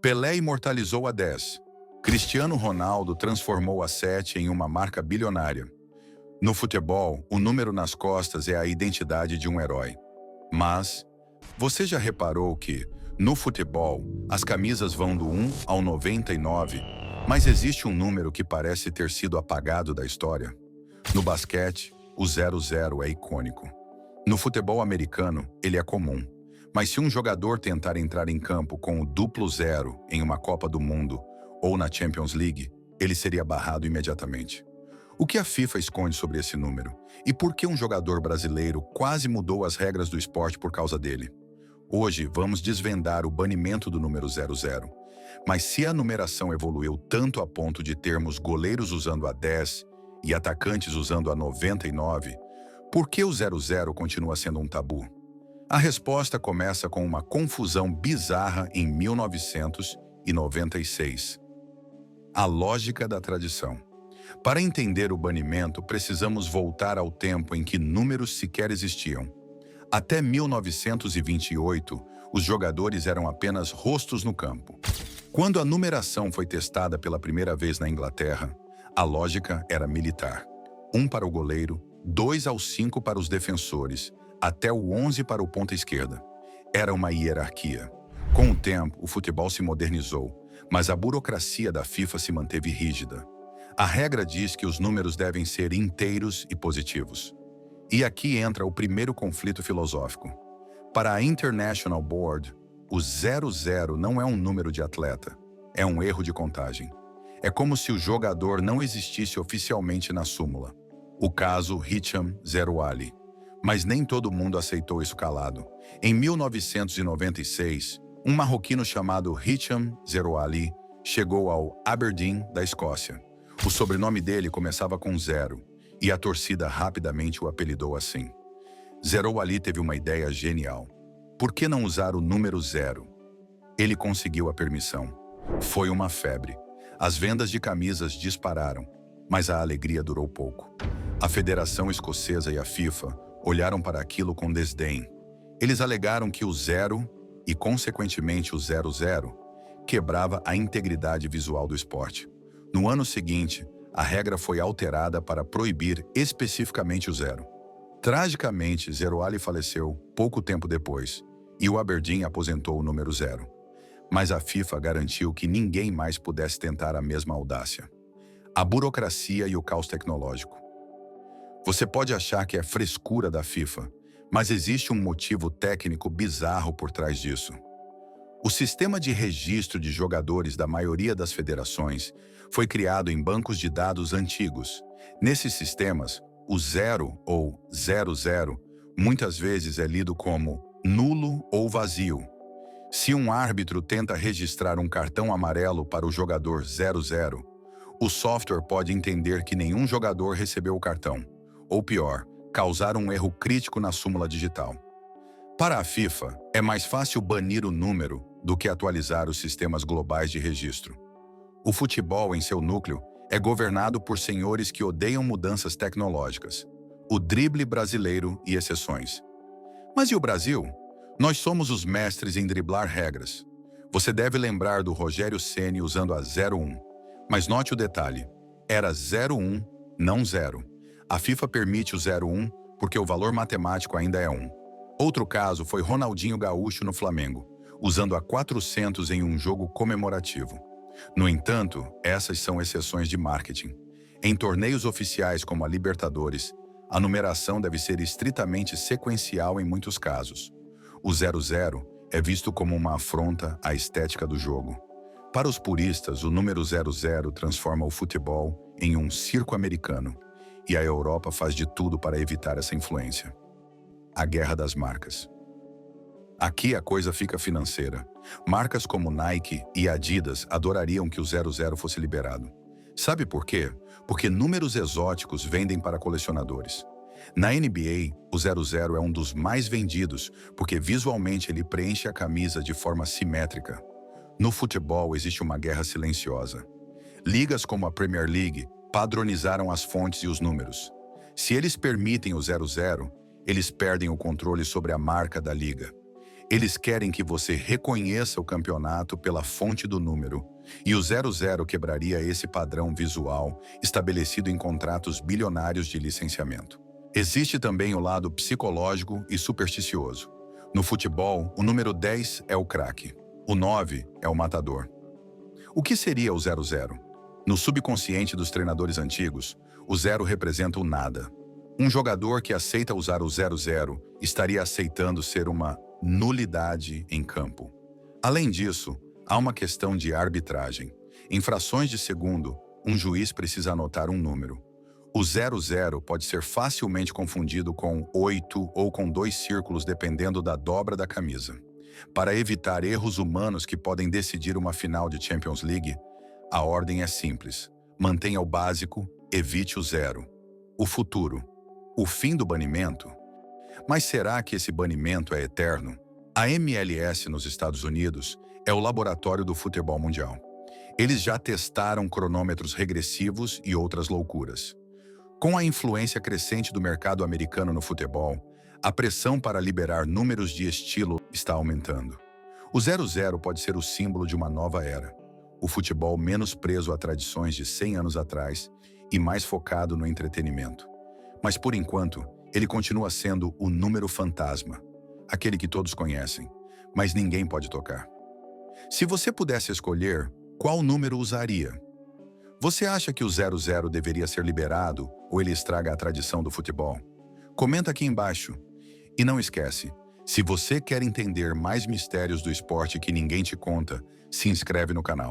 Pelé imortalizou a 10. Cristiano Ronaldo transformou a 7 em uma marca bilionária. No futebol, o número nas costas é a identidade de um herói. Mas, você já reparou que, no futebol, as camisas vão do 1 ao 99, mas existe um número que parece ter sido apagado da história? No basquete, o 00 é icônico. No futebol americano, ele é comum. Mas se um jogador tentar entrar em campo com o duplo 0 em uma Copa do Mundo ou na Champions League, ele seria barrado imediatamente. O que a FIFA esconde sobre esse número? E por que um jogador brasileiro quase mudou as regras do esporte por causa dele? Hoje vamos desvendar o banimento do número 00. Mas se a numeração evoluiu tanto a ponto de termos goleiros usando a 10 e atacantes usando a 99, por que o 00 continua sendo um tabu? A resposta começa com uma confusão bizarra em 1996. A lógica da tradição. Para entender o banimento, precisamos voltar ao tempo em que números sequer existiam. Até 1928, os jogadores eram apenas rostos no campo. Quando a numeração foi testada pela primeira vez na Inglaterra, a lógica era militar. 1 para o goleiro, 2 ao 5 para os defensores, até o 11 para o ponta esquerda. Era uma hierarquia. Com o tempo, o futebol se modernizou, mas a burocracia da FIFA se manteve rígida. A regra diz que os números devem ser inteiros e positivos. E aqui entra o primeiro conflito filosófico. Para a International Board, o 00 não é um número de atleta, é um erro de contagem. É como se o jogador não existisse oficialmente na súmula. O caso Hicham Zerouali. Mas nem todo mundo aceitou isso calado. Em 1996, um marroquino chamado Hicham Zerouali chegou ao Aberdeen, da Escócia. O sobrenome dele começava com 0, e a torcida rapidamente o apelidou assim. Zerouali teve uma ideia genial. Por que não usar o número 0? Ele conseguiu a permissão. Foi uma febre. As vendas de camisas dispararam, mas a alegria durou pouco. A Federação Escocesa e a FIFA olharam para aquilo com desdém. Eles alegaram que o 0, e consequentemente o 00, quebrava a integridade visual do esporte. No ano seguinte, a regra foi alterada para proibir especificamente o 0. Tragicamente, Zerouali faleceu pouco tempo depois, e o Aberdeen aposentou o número 0. Mas a FIFA garantiu que ninguém mais pudesse tentar a mesma audácia. A burocracia e o caos tecnológico. Você pode achar que é frescura da FIFA, mas existe um motivo técnico bizarro por trás disso. O sistema de registro de jogadores da maioria das federações foi criado em bancos de dados antigos. Nesses sistemas, o 0 ou 00 muitas vezes é lido como nulo ou vazio. Se um árbitro tenta registrar um cartão amarelo para o jogador 00, o software pode entender que nenhum jogador recebeu o cartão. Ou pior, causar um erro crítico na súmula digital. Para a FIFA, é mais fácil banir o número do que atualizar os sistemas globais de registro. O futebol, em seu núcleo, é governado por senhores que odeiam mudanças tecnológicas. O drible brasileiro e exceções. Mas e o Brasil? Nós somos os mestres em driblar regras. Você deve lembrar do Rogério Ceni usando a 01. Mas note o detalhe. Era 01, não 0. A FIFA permite o 01 porque o valor matemático ainda é 1. Outro caso foi Ronaldinho Gaúcho no Flamengo, usando a 400 em um jogo comemorativo. No entanto, essas são exceções de marketing. Em torneios oficiais como a Libertadores, a numeração deve ser estritamente sequencial em muitos casos. O 00 é visto como uma afronta à estética do jogo. Para os puristas, o número 00 transforma o futebol em um circo americano, e a Europa faz de tudo para evitar essa influência. A guerra das marcas. Aqui a coisa fica financeira. Marcas como Nike e Adidas adorariam que o 00 fosse liberado. Sabe por quê? Porque números exóticos vendem para colecionadores. Na NBA, o 00 é um dos mais vendidos, porque visualmente ele preenche a camisa de forma simétrica. No futebol existe uma guerra silenciosa. Ligas como a Premier League padronizaram as fontes e os números. Se eles permitem o 00, eles perdem o controle sobre a marca da liga. Eles querem que você reconheça o campeonato pela fonte do número, e o 00 quebraria esse padrão visual estabelecido em contratos bilionários de licenciamento. Existe também o lado psicológico e supersticioso. No futebol, o número 10 é o craque, o 9 é o matador. O que seria o 00? No subconsciente dos treinadores antigos, o 0 representa o nada. Um jogador que aceita usar o 00 estaria aceitando ser uma nulidade em campo. Além disso, há uma questão de arbitragem. Em frações de segundo, um juiz precisa anotar um número. O 00 pode ser facilmente confundido com 8 ou com 2 círculos dependendo da dobra da camisa. Para evitar erros humanos que podem decidir uma final de Champions League, a ordem é simples. Mantenha o básico, evite o 0. O futuro. O fim do banimento? Mas será que esse banimento é eterno? A MLS nos Estados Unidos é o laboratório do futebol mundial. Eles já testaram cronômetros regressivos e outras loucuras. Com a influência crescente do mercado americano no futebol, a pressão para liberar números de estilo está aumentando. O 00 pode ser o símbolo de uma nova era. O futebol menos preso a tradições de 100 anos atrás e mais focado no entretenimento. Mas, por enquanto, ele continua sendo o número fantasma, aquele que todos conhecem, mas ninguém pode tocar. Se você pudesse escolher, qual número usaria? Você acha que o 00 deveria ser liberado ou ele estraga a tradição do futebol? Comenta aqui embaixo. E não esquece, se você quer entender mais mistérios do esporte que ninguém te conta, se inscreve no canal.